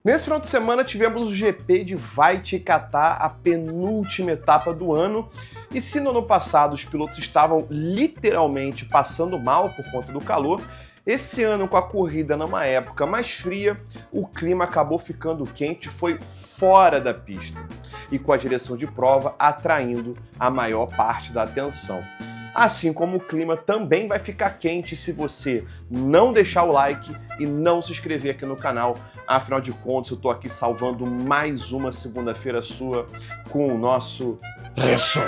Nesse final de semana tivemos o GP de Vai Te Catar, a penúltima etapa do ano. E se no ano passado os pilotos estavam literalmente passando mal por conta do calor, esse ano, com a corrida numa época mais fria, o clima acabou ficando quente, foi fora da pista. E com a direção de prova atraindo a maior parte da atenção. Assim como o clima também vai ficar quente se você não deixar o like e não se inscrever aqui no canal. Afinal de contas, eu tô aqui salvando mais uma segunda-feira sua com o nosso resumo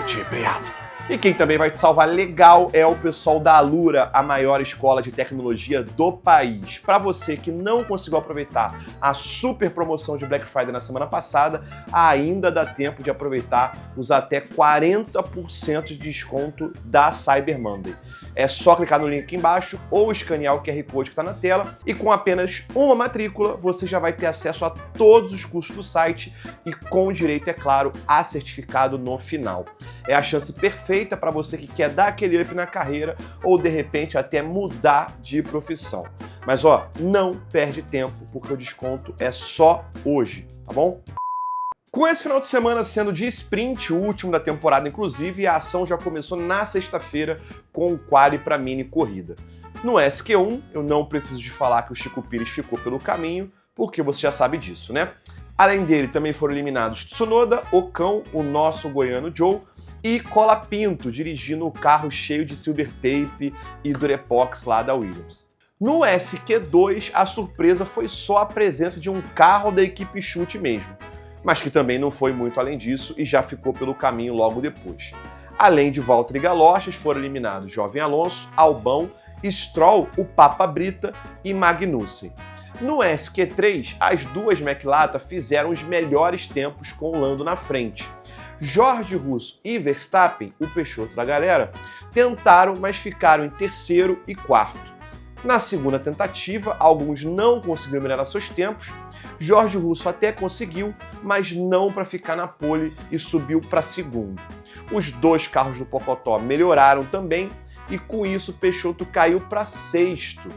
ludibriado. E quem também vai te salvar legal é o pessoal da Alura, a maior escola de tecnologia do país. Para você que não conseguiu aproveitar a super promoção de Black Friday na semana passada, ainda dá tempo de aproveitar os até 40% de desconto da Cyber Monday. É só clicar no link aqui embaixo ou escanear o QR Code que está na tela e com apenas uma matrícula você já vai ter acesso a todos os cursos do site e com direito, é claro, a certificado no final. É a chance perfeita para você que quer dar aquele up na carreira ou de repente até mudar de profissão. Mas não perde tempo porque o desconto é só hoje, tá bom? Com esse final de semana sendo de sprint, o último da temporada inclusive, a ação já começou na sexta-feira com o quali para mini corrida. No SQ1, eu não preciso de falar que o Chico Pires ficou pelo caminho, porque você já sabe disso, né? Além dele, também foram eliminados Tsunoda, Ocon, o nosso goiano Joe, e Colapinto, dirigindo o carro cheio de silver tape e durepox lá da Williams. No SQ2, a surpresa foi só a presença de um carro da equipe Chute mesmo, mas que também não foi muito além disso e já ficou pelo caminho logo depois. Além de Valtteri Galoches, foram eliminados Jovem Alonso, Albão, Stroll, o Papa Brita e Magnussen. No SQ3, as duas McLaren fizeram os melhores tempos com o Lando na frente. Jorge Russo e Verstappen, o Peixoto da galera, tentaram, mas ficaram em terceiro e quarto. Na segunda tentativa, alguns não conseguiram melhorar seus tempos. Jorge Russo até conseguiu, mas não para ficar na pole e subiu para segundo. Os dois carros do Pocotó melhoraram também e com isso Peixoto caiu para sexto.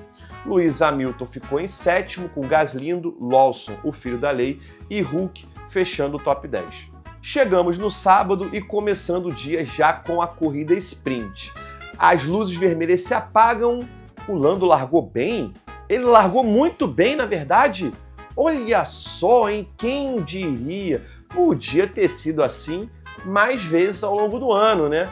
Lewis Hamilton ficou em sétimo com Gaslindo, Lawson, o filho da lei, e Hulk fechando o top 10. Chegamos no sábado e começando o dia já com a corrida sprint. As luzes vermelhas se apagam, o Lando largou bem? Ele largou muito bem, na verdade? Olha só, hein? Quem diria? Podia ter sido assim mais vezes ao longo do ano, né?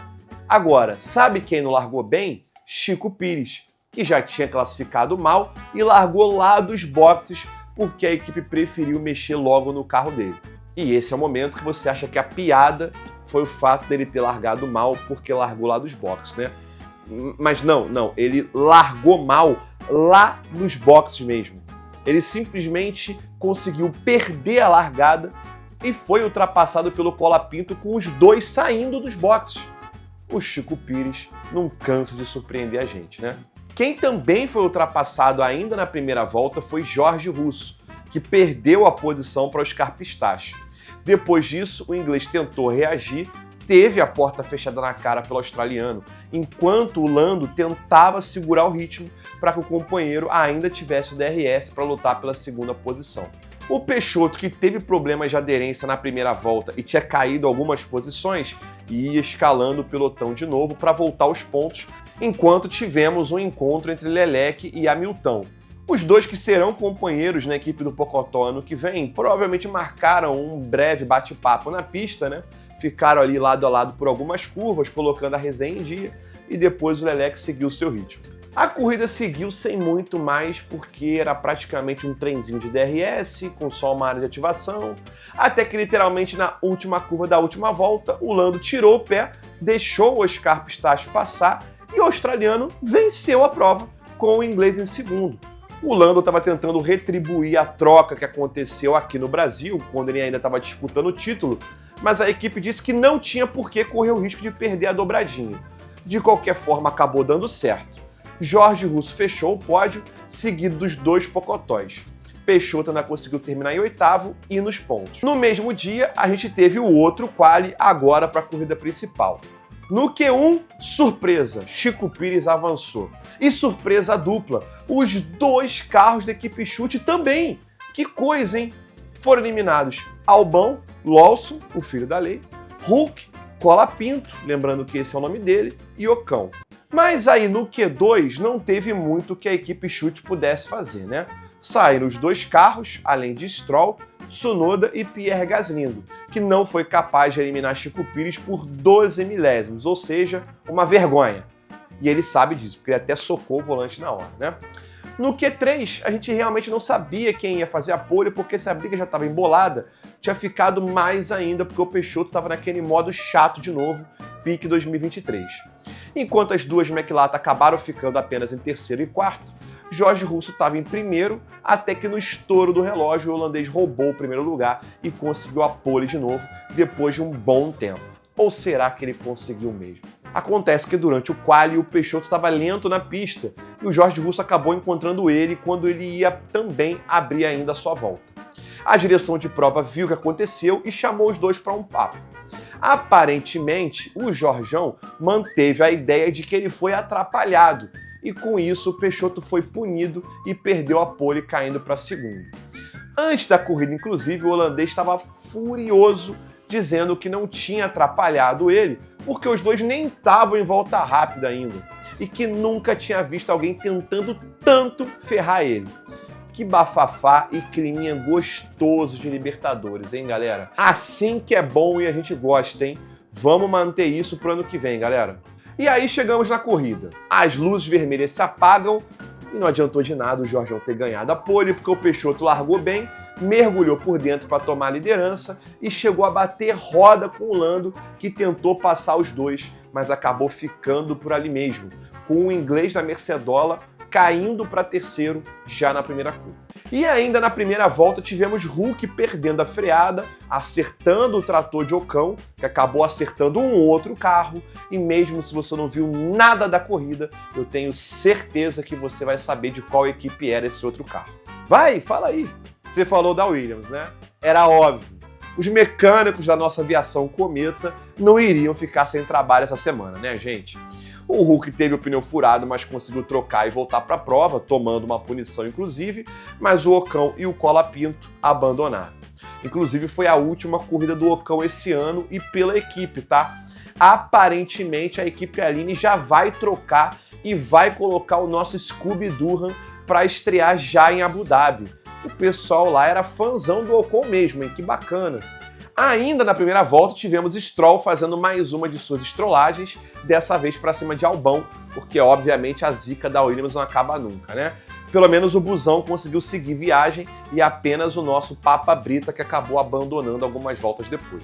Agora, sabe quem não largou bem? Chico Pires, que já tinha classificado mal e largou lá dos boxes porque a equipe preferiu mexer logo no carro dele. E esse é o momento que você acha que a piada foi o fato dele ter largado mal porque largou lá dos boxes, né? Mas não, ele largou mal lá nos boxes mesmo. Ele simplesmente conseguiu perder a largada e foi ultrapassado pelo Colapinto com os dois saindo dos boxes. O Chico Pires não cansa de surpreender a gente, né? Quem também foi ultrapassado ainda na primeira volta foi Jorge Russo, que perdeu a posição para Oscar Piastri. Depois disso, o inglês tentou reagir, teve a porta fechada na cara pelo australiano, enquanto o Lando tentava segurar o ritmo para que o companheiro ainda tivesse o DRS para lutar pela segunda posição. O Peixoto, que teve problemas de aderência na primeira volta e tinha caído algumas posições, ia escalando o pelotão de novo para voltar aos pontos, enquanto tivemos um encontro entre Leclerc e Hamilton. Os dois que serão companheiros na equipe do Pocotó ano que vem provavelmente marcaram um breve bate-papo na pista, né? Ficaram ali lado a lado por algumas curvas, colocando a resenha em dia, e depois o Leclerc seguiu seu ritmo. A corrida seguiu sem muito mais, porque era praticamente um trenzinho de DRS, com só uma área de ativação, até que literalmente na última curva da última volta, o Lando tirou o pé, deixou o Oscar Piastri passar, e o australiano venceu a prova, com o inglês em segundo. O Lando estava tentando retribuir a troca que aconteceu aqui no Brasil, quando ele ainda estava disputando o título, mas a equipe disse que não tinha por que correr o risco de perder a dobradinha. De qualquer forma, acabou dando certo. Jorge Russo fechou o pódio, seguido dos dois Pocotóis. Peixoto ainda conseguiu terminar em oitavo e nos pontos. No mesmo dia, a gente teve o outro quali agora para a corrida principal. No Q1, surpresa, Chico Pires avançou. E surpresa dupla, os dois carros da equipe Chute também. Que coisa, hein? Foram eliminados Albão, Lawson, o filho da lei, Hulk, Colapinto, lembrando que esse é o nome dele, e Ocão. Mas aí no Q2 não teve muito que a equipe chute pudesse fazer, né? Saíram os 2 carros, além de Stroll, Tsunoda e Pierre Gasly, que não foi capaz de eliminar Chico Pires por 12 milésimos, ou seja, uma vergonha. E ele sabe disso, porque ele até socou o volante na hora, né? No Q3, a gente realmente não sabia quem ia fazer a pole, porque se a briga já estava embolada, tinha ficado mais ainda, porque o Peixoto estava naquele modo chato de novo, pique 2023. Enquanto as duas McLaren acabaram ficando apenas em terceiro e quarto, Jorge Russo estava em primeiro, até que no estouro do relógio o holandês roubou o primeiro lugar e conseguiu a pole de novo, depois de um bom tempo. Ou será que ele conseguiu mesmo? Acontece que durante o quali o Peixoto estava lento na pista e o Jorge Russo acabou encontrando ele quando ele ia também abrir ainda a sua volta. A direção de prova viu o que aconteceu e chamou os dois para um papo. Aparentemente, o Jorjão manteve a ideia de que ele foi atrapalhado e com isso o Peixoto foi punido e perdeu a pole caindo para segundo. Antes da corrida, inclusive, o holandês estava furioso, dizendo que não tinha atrapalhado ele porque os dois nem estavam em volta rápida ainda e que nunca tinha visto alguém tentando tanto ferrar ele. Que bafafá e climinha gostoso de Libertadores, hein, galera? Assim que é bom e a gente gosta, hein? Vamos manter isso pro ano que vem, galera. E aí chegamos na corrida. As luzes vermelhas se apagam e não adiantou de nada o Jorjão ter ganhado a pole, porque o Peixoto largou bem, mergulhou por dentro para tomar a liderança e chegou a bater roda com o Lando, que tentou passar os dois, mas acabou ficando por ali mesmo, com o inglês da Mercedola caindo para terceiro já na primeira curva. E ainda na primeira volta tivemos Hulk perdendo a freada, acertando o trator de Ocão, que acabou acertando um outro carro, e mesmo se você não viu nada da corrida, eu tenho certeza que você vai saber de qual equipe era esse outro carro. Vai, fala aí! Você falou da Williams, né? Era óbvio. Os mecânicos da nossa aviação Cometa não iriam ficar sem trabalho essa semana, né, gente? O Hulk teve o pneu furado, mas conseguiu trocar e voltar para a prova, tomando uma punição inclusive, mas o Ocão e o Colapinto abandonaram. Inclusive foi a última corrida do Ocão esse ano e pela equipe, tá? Aparentemente a equipe Aline já vai trocar e vai colocar o nosso Scooby Durham para estrear já em Abu Dhabi. O pessoal lá era fãzão do Ocon mesmo, hein? Que bacana! Ainda na primeira volta tivemos Stroll fazendo mais uma de suas estrolagens, dessa vez para cima de Albão, porque obviamente a zica da Williams não acaba nunca, né? Pelo menos o busão conseguiu seguir viagem e apenas o nosso Papa Brita que acabou abandonando algumas voltas depois.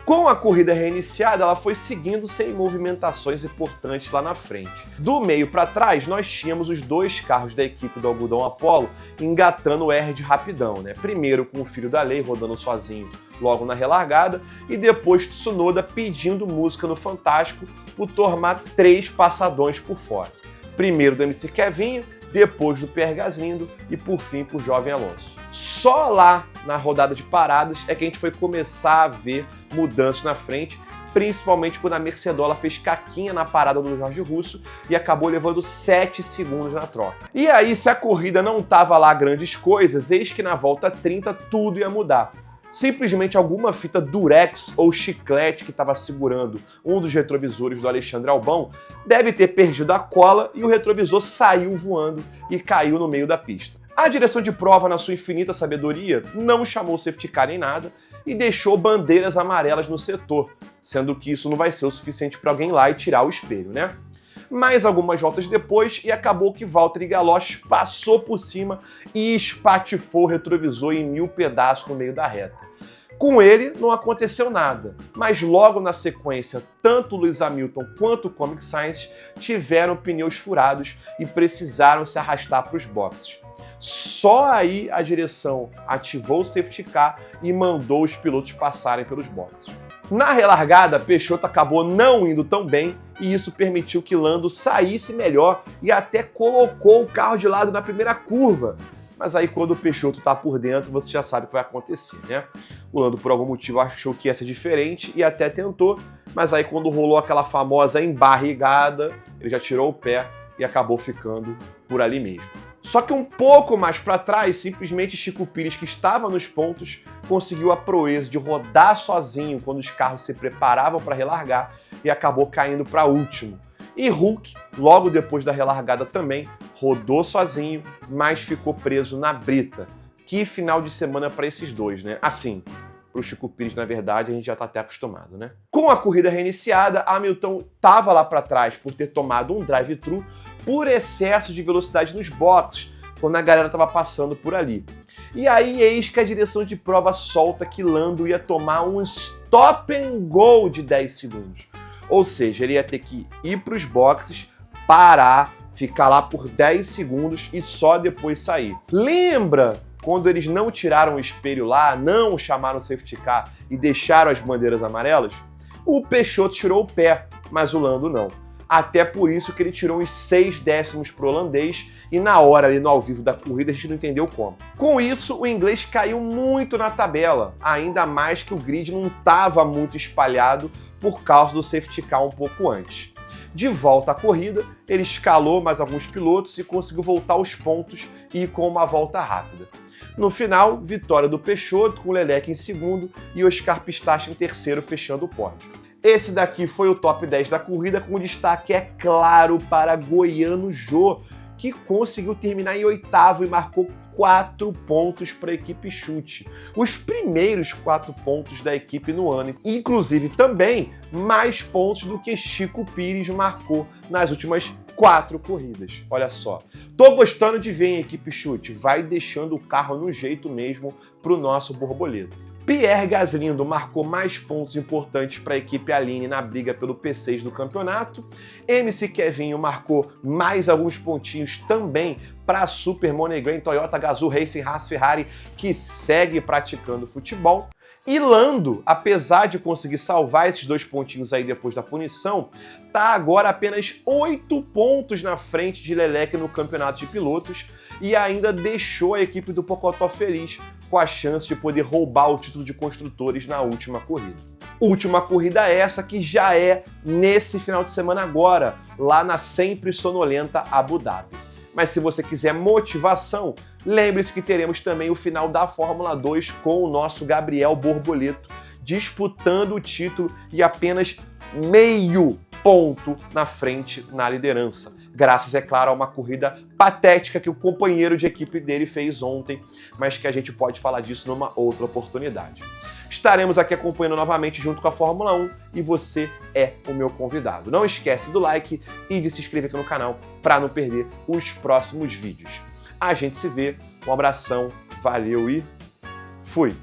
Com a corrida reiniciada, ela foi seguindo sem movimentações importantes lá na frente. Do meio para trás, nós tínhamos os dois carros da equipe do Algodão Apollo engatando o R de rapidão, né? Primeiro com o filho da lei rodando sozinho logo na relargada e depois Tsunoda pedindo música no Fantástico por tomar 3 passadões por fora. Primeiro do MC Kevinho, depois do Pierre Gasly e por fim por Jovem Alonso. Só lá na rodada de paradas é que a gente foi começar a ver mudanças na frente, principalmente quando a Mercedola fez caquinha na parada do Jorge Russo e acabou levando 7 segundos na troca. E aí, se a corrida não tava lá grandes coisas, eis que na volta 30 tudo ia mudar. Simplesmente alguma fita durex ou chiclete que estava segurando um dos retrovisores do Alexandre Albão deve ter perdido a cola e o retrovisor saiu voando e caiu no meio da pista. A direção de prova, na sua infinita sabedoria, não chamou safety car nem nada e deixou bandeiras amarelas no setor, sendo que isso não vai ser o suficiente para alguém ir lá e tirar o espelho, né? Mais algumas voltas depois e acabou que Valtteri Galoches passou por cima e espatifou o retrovisor em 1000 pedaços no meio da reta. Com ele não aconteceu nada, mas logo na sequência, tanto o Lewis Hamilton quanto o Comic Sainz tiveram pneus furados e precisaram se arrastar para os boxes. Só aí a direção ativou o safety car e mandou os pilotos passarem pelos boxes. Na relargada, Peixoto acabou não indo tão bem e isso permitiu que Lando saísse melhor e até colocou o carro de lado na primeira curva. Mas aí quando o Peixoto tá por dentro, você já sabe o que vai acontecer, né? O Lando por algum motivo achou que ia ser diferente e até tentou, mas aí quando rolou aquela famosa embarrigada, ele já tirou o pé e acabou ficando por ali mesmo. Só que um pouco mais para trás, simplesmente Chico Pires, que estava nos pontos, conseguiu a proeza de rodar sozinho quando os carros se preparavam para relargar e acabou caindo para último. E Hulk, logo depois da relargada também, rodou sozinho, mas ficou preso na brita. Que final de semana para esses dois, né? Assim, para o Chico Pires, na verdade, a gente já está até acostumado, né? Com a corrida reiniciada, Hamilton estava lá para trás por ter tomado um drive-thru por excesso de velocidade nos boxes, quando a galera estava passando por ali. E aí, eis que a direção de prova solta que Lando ia tomar um stop and go de 10 segundos. Ou seja, ele ia ter que ir para os boxes, parar, ficar lá por 10 segundos e só depois sair. Lembra quando eles não tiraram o espelho lá, não chamaram o safety car e deixaram as bandeiras amarelas? O Peixoto tirou o pé, mas o Lando não. Até por isso que ele tirou uns 6 décimos pro holandês e na hora ali no ao vivo da corrida a gente não entendeu como. Com isso, o inglês caiu muito na tabela, ainda mais que o grid não estava muito espalhado por causa do safety car um pouco antes. De volta à corrida, ele escalou mais alguns pilotos e conseguiu voltar aos pontos e ir com uma volta rápida. No final, vitória do Peixoto com Leclerc em segundo e Oscar Piastri em terceiro, fechando o pódio. Esse daqui foi o top 10 da corrida, com destaque, é claro, para Goiano Jô, que conseguiu terminar em oitavo e marcou 4 pontos para a equipe Chute. Os primeiros 4 pontos da equipe no ano. Inclusive também mais pontos do que Chico Pires marcou nas últimas 4 corridas. Olha só. Tô gostando de ver em equipe Chute. Vai deixando o carro no jeito mesmo pro nosso borboleta. Pierre Gasly marcou mais pontos importantes para a equipe Aline na briga pelo P6 do campeonato. MC Kevinho marcou mais alguns pontinhos também para a Super Moneygram Toyota Gazoo Racing Haas Ferrari, que segue praticando futebol. E Lando, apesar de conseguir salvar esses 2 pontinhos aí depois da punição, tá agora apenas 8 pontos na frente de Leclerc no campeonato de pilotos e ainda deixou a equipe do Pocotó feliz com a chance de poder roubar o título de construtores na última corrida. Última corrida essa que já é nesse final de semana agora, lá na sempre sonolenta Abu Dhabi. Mas se você quiser motivação, lembre-se que teremos também o final da Fórmula 2 com o nosso Gabriel Borboleto disputando o título e apenas meio ponto na frente na liderança. Graças, é claro, a uma corrida patética que o companheiro de equipe dele fez ontem, mas que a gente pode falar disso numa outra oportunidade. Estaremos aqui acompanhando novamente junto com a Fórmula 1 e você é o meu convidado. Não esquece do like e de se inscrever aqui no canal para não perder os próximos vídeos. A gente se vê, um abração, valeu e fui!